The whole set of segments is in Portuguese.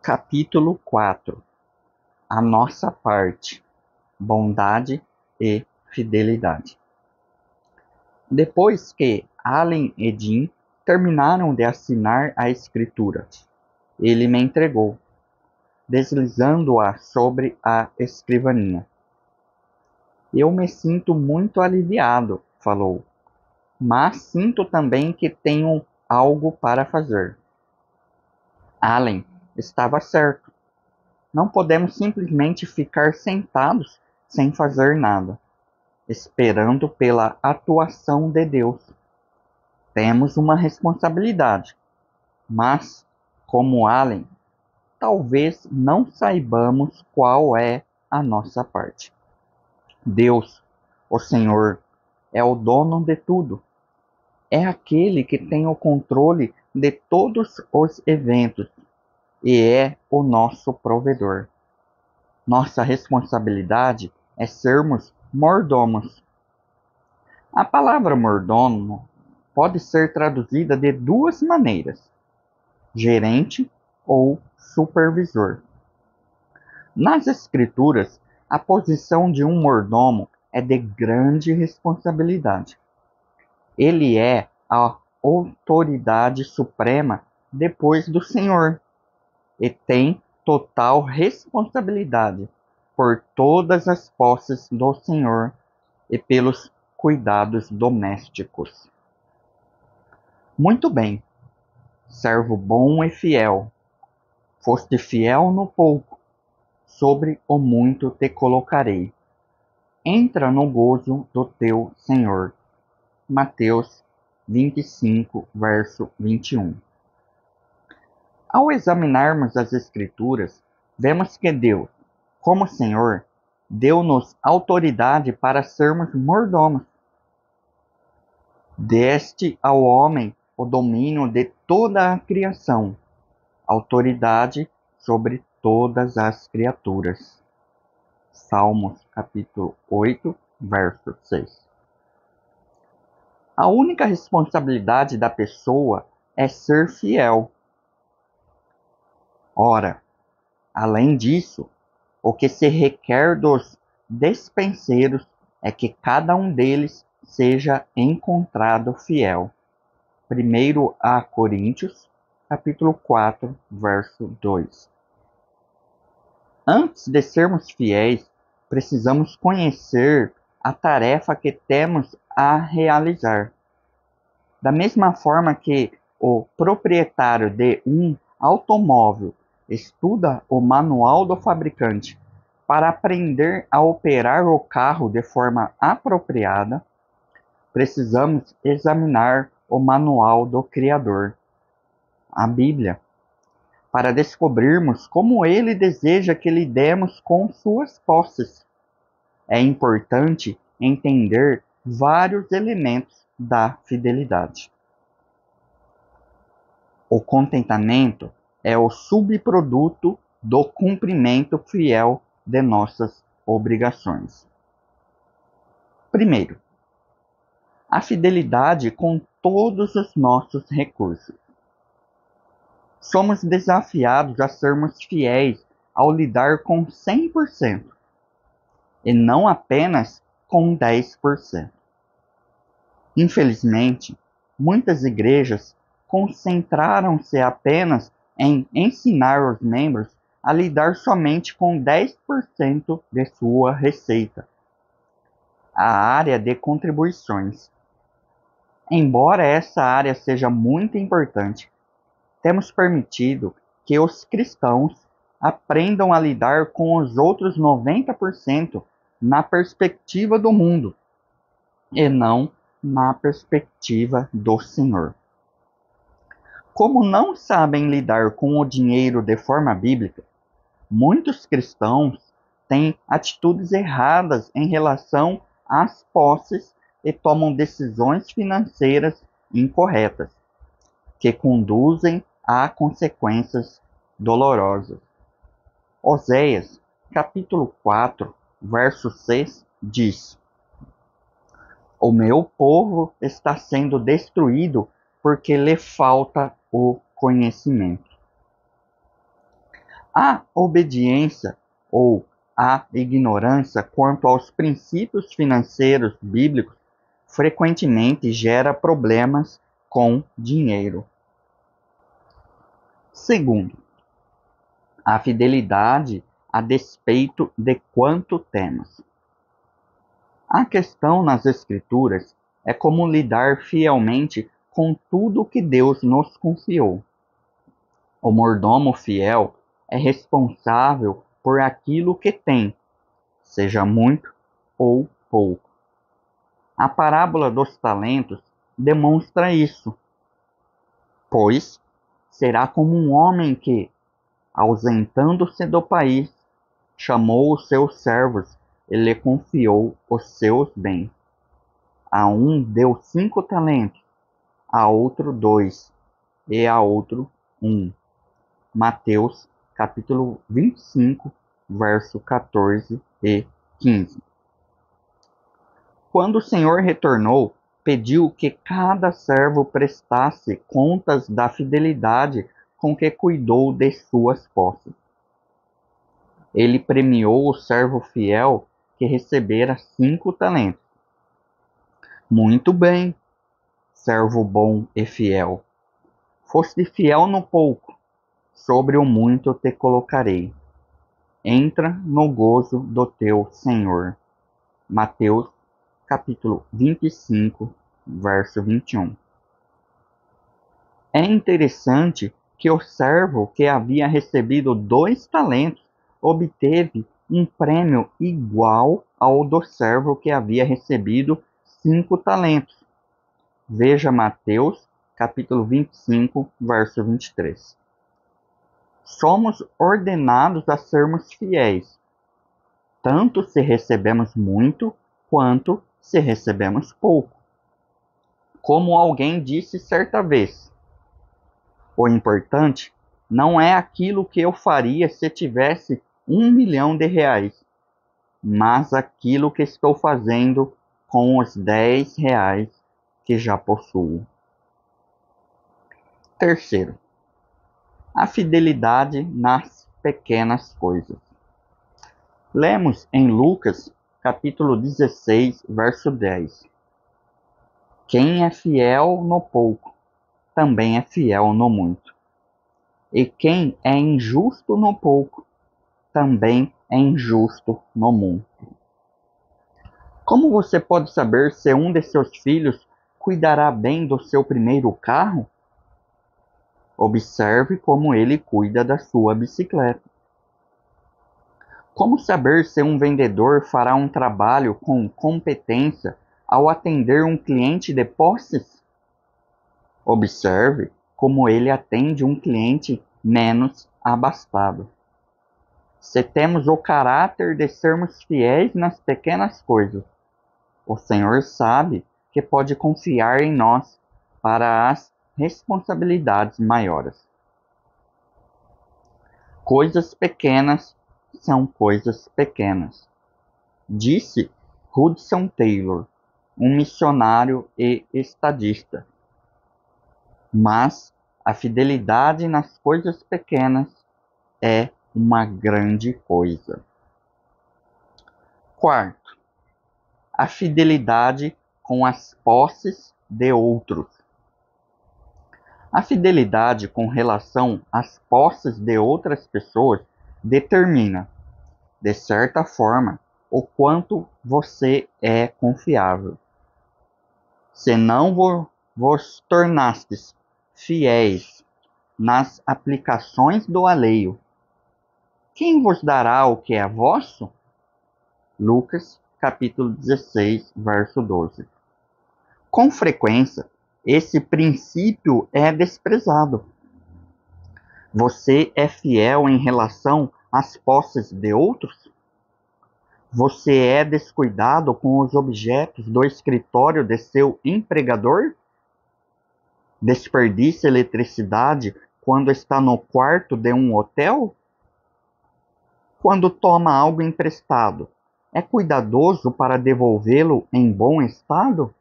Capítulo 4. A nossa parte: bondade e fidelidade. Depois que Allen e Jim terminaram de assinar a escritura, ele me entregou, deslizando-a sobre a escrivaninha. Eu me sinto muito aliviado, falou, mas sinto também que tenho algo para fazer. Allen estava certo. Não podemos simplesmente ficar sentados sem fazer nada, esperando pela atuação de Deus. Temos uma responsabilidade, mas, como Allen, talvez não saibamos qual é a nossa parte. Deus, o Senhor, é o dono de tudo. É aquele que tem o controle de todos os eventos e é o nosso provedor. Nossa responsabilidade é sermos mordomos. A palavra mordomo pode ser traduzida de duas maneiras: gerente ou supervisor. Nas Escrituras, a posição de um mordomo é de grande responsabilidade. Ele é a autoridade suprema depois do Senhor e tem total responsabilidade por todas as posses do Senhor e pelos cuidados domésticos. Muito bem, servo bom e fiel, foste fiel no pouco, sobre o muito te colocarei. Entra no gozo do teu Senhor. Mateus 25, verso 21. Ao examinarmos as Escrituras, vemos que Deus, como Senhor, deu-nos autoridade para sermos mordomos. Deste ao homem o domínio de toda a criação, autoridade sobre todas as criaturas. Salmos capítulo 8, verso 6. A única responsabilidade da pessoa é ser fiel. Ora, além disso, o que se requer dos despenseiros é que cada um deles seja encontrado fiel. 1 a Coríntios, capítulo 4, verso 2. Antes de sermos fiéis, precisamos conhecer a tarefa que temos a realizar. Da mesma forma que o proprietário de um automóvel estuda o manual do fabricante para aprender a operar o carro de forma apropriada, precisamos examinar o manual do Criador, a Bíblia, para descobrirmos como ele deseja que lidemos com suas posses. É importante entender vários elementos da fidelidade. O contentamento é o subproduto do cumprimento fiel de nossas obrigações. Primeiro, a fidelidade com todos os nossos recursos. Somos desafiados a sermos fiéis ao lidar com 100% e não apenas com 10%. Infelizmente, muitas igrejas concentraram-se apenas em ensinar os membros a lidar somente com 10% de sua receita, a área de contribuições. Embora essa área seja muito importante, temos permitido que os cristãos aprendam a lidar com os outros 90% na perspectiva do mundo e não na perspectiva do Senhor. Como não sabem lidar com o dinheiro de forma bíblica, muitos cristãos têm atitudes erradas em relação às posses e tomam decisões financeiras incorretas, que conduzem a consequências dolorosas. Oséias, capítulo 4, verso 6, diz: O meu povo está sendo destruído porque lhe falta o conhecimento. A obediência ou a ignorância quanto aos princípios financeiros bíblicos frequentemente gera problemas com dinheiro. Segundo, a fidelidade a despeito de quanto temos. A questão nas Escrituras é como lidar fielmente com tudo que Deus nos confiou. O mordomo fiel é responsável por aquilo que tem, seja muito ou pouco. A parábola dos talentos demonstra isso, pois será como um homem que, ausentando-se do país, chamou os seus servos e lhe confiou os seus bens. A um deu 5 talentos, a outro 2 e a outro 1. Mateus capítulo 25, verso 14 e 15. Quando o Senhor retornou, pediu que cada servo prestasse contas da fidelidade com que cuidou de suas posses. Ele premiou o servo fiel que recebera 5 talentos. Muito bem, servo bom e fiel. Foste fiel no pouco, sobre o muito te colocarei. Entra no gozo do teu Senhor. Mateus capítulo 25, verso 21. É interessante que o servo que havia recebido 2 talentos obteve um prêmio igual ao do servo que havia recebido 5 talentos. Veja Mateus capítulo 25, verso 23. Somos ordenados a sermos fiéis, tanto se recebemos muito, quanto se recebemos pouco. Como alguém disse certa vez, o importante não é aquilo que eu faria se tivesse R$ 1 milhão, mas aquilo que estou fazendo com os R$ 10 que já possuo. Terceiro, a fidelidade nas pequenas coisas. Lemos em Lucas, capítulo 16, verso 10. Quem é fiel no pouco, também é fiel no muito. E quem é injusto no pouco, também é injusto no muito. Como você pode saber se um de seus filhos cuidará bem do seu primeiro carro? Observe como ele cuida da sua bicicleta. Como saber se um vendedor fará um trabalho com competência ao atender um cliente de posses? Observe como ele atende um cliente menos abastado. Se temos o caráter de sermos fiéis nas pequenas coisas, o Senhor sabe que pode confiar em nós para as responsabilidades maiores. Coisas pequenas são coisas pequenas, disse Hudson Taylor, um missionário e estadista. Mas a fidelidade nas coisas pequenas é uma grande coisa. Quarto, a fidelidade com as posses de outros. A fidelidade com relação às posses de outras pessoas determina, de certa forma, o quanto você é confiável. Se não vos tornastes fiéis nas aplicações do alheio, quem vos dará o que é vosso? Lucas, capítulo 16, verso 12. Com frequência, esse princípio é desprezado. Você é fiel em relação às posses de outros? Você é descuidado com os objetos do escritório de seu empregador? Desperdiça eletricidade quando está no quarto de um hotel? Quando toma algo emprestado, é cuidadoso para devolvê-lo em bom estado?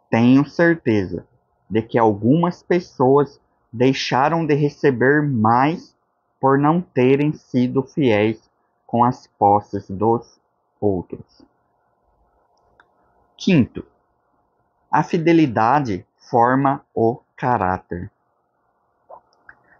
Tenho certeza de que algumas pessoas deixaram de receber mais por não terem sido fiéis com as posses dos outros. Quinto, a fidelidade forma o caráter.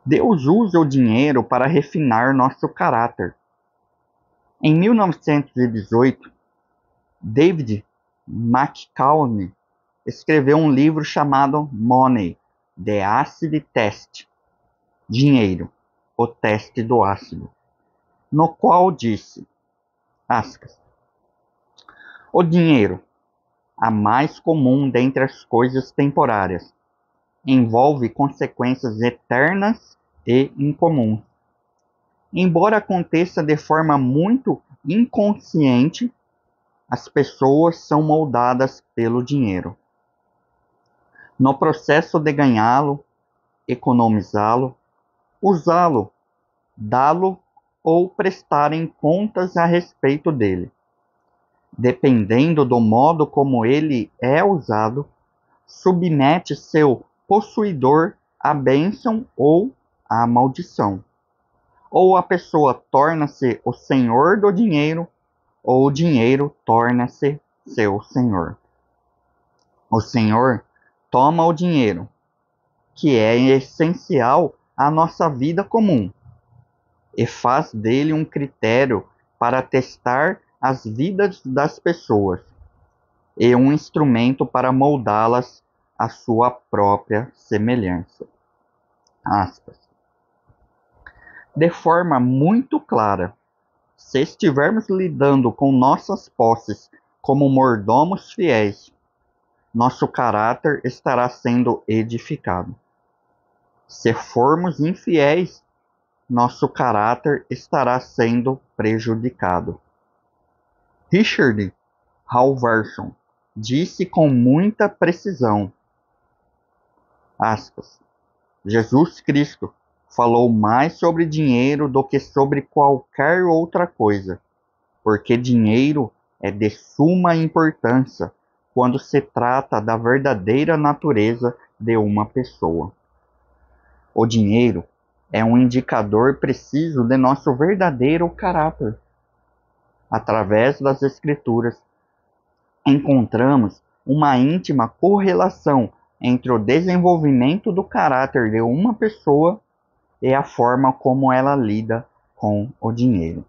Deus usa o dinheiro para refinar nosso caráter. Em 1918, David McCallum escreveu um livro chamado Money, The Acid Test, Dinheiro, o teste do ácido, no qual disse, aspas, o dinheiro, a mais comum dentre as coisas temporárias, envolve consequências eternas e incomuns. Embora aconteça de forma muito inconsciente, as pessoas são moldadas pelo dinheiro. No processo de ganhá-lo, economizá-lo, usá-lo, dá-lo ou prestarem contas a respeito dele. Dependendo do modo como ele é usado, submete seu possuidor à bênção ou à maldição. Ou a pessoa torna-se o senhor do dinheiro, ou o dinheiro torna-se seu senhor. O senhor toma o dinheiro, que é essencial à nossa vida comum, e faz dele um critério para testar as vidas das pessoas, e um instrumento para moldá-las à sua própria semelhança. Aspas. De forma muito clara, se estivermos lidando com nossas posses como mordomos fiéis, nosso caráter estará sendo edificado. Se formos infiéis, nosso caráter estará sendo prejudicado. Richard Halverson disse com muita precisão, aspas, Jesus Cristo falou mais sobre dinheiro do que sobre qualquer outra coisa, porque dinheiro é de suma importância quando se trata da verdadeira natureza de uma pessoa. O dinheiro é um indicador preciso de nosso verdadeiro caráter. Através das Escrituras, encontramos uma íntima correlação entre o desenvolvimento do caráter de uma pessoa e a forma como ela lida com o dinheiro.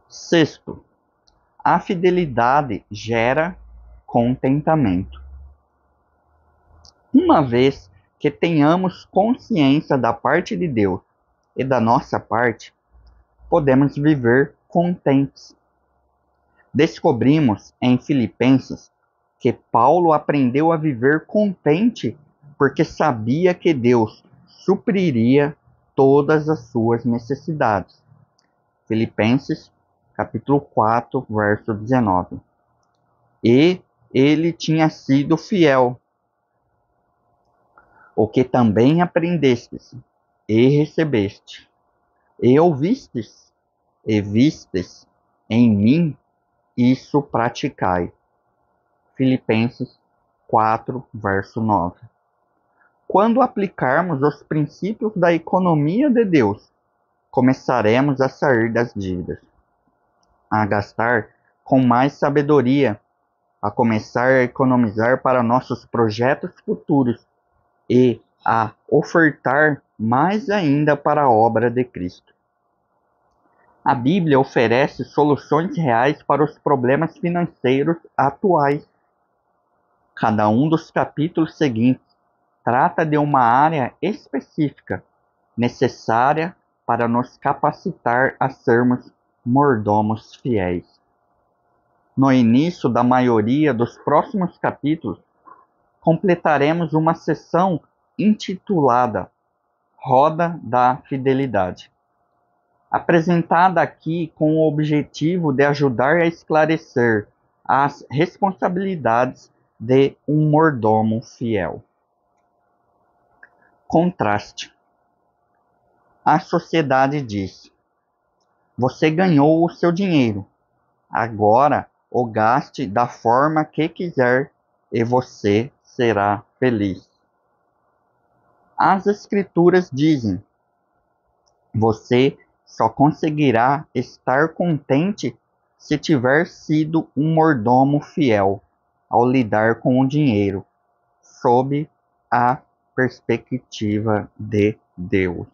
Sexto, a fidelidade gera contentamento. Uma vez que tenhamos consciência da parte de Deus e da nossa parte, podemos viver contentes. Descobrimos em Filipenses que Paulo aprendeu a viver contente porque sabia que Deus supriria todas as suas necessidades. Filipenses, capítulo 4, verso 19. E ele tinha sido fiel, o que também aprendestes, e recebeste, e ouvistes, e vistes em mim, isso praticai. Filipenses 4, verso 9. Quando aplicarmos os princípios da economia de Deus, começaremos a sair das dívidas, a gastar com mais sabedoria, a começar a economizar para nossos projetos futuros e a ofertar mais ainda para a obra de Cristo. A Bíblia oferece soluções reais para os problemas financeiros atuais. Cada um dos capítulos seguintes trata de uma área específica necessária para nos capacitar a sermos mordomos fiéis. No início da maioria dos próximos capítulos, completaremos uma sessão intitulada Roda da Fidelidade, apresentada aqui com o objetivo de ajudar a esclarecer as responsabilidades de um mordomo fiel. Contraste. A sociedade diz: você ganhou o seu dinheiro, agora o gaste da forma que quiser e você será feliz. As Escrituras dizem: Você só conseguirá estar contente se tiver sido um mordomo fiel ao lidar com o dinheiro, sob a perspectiva de Deus.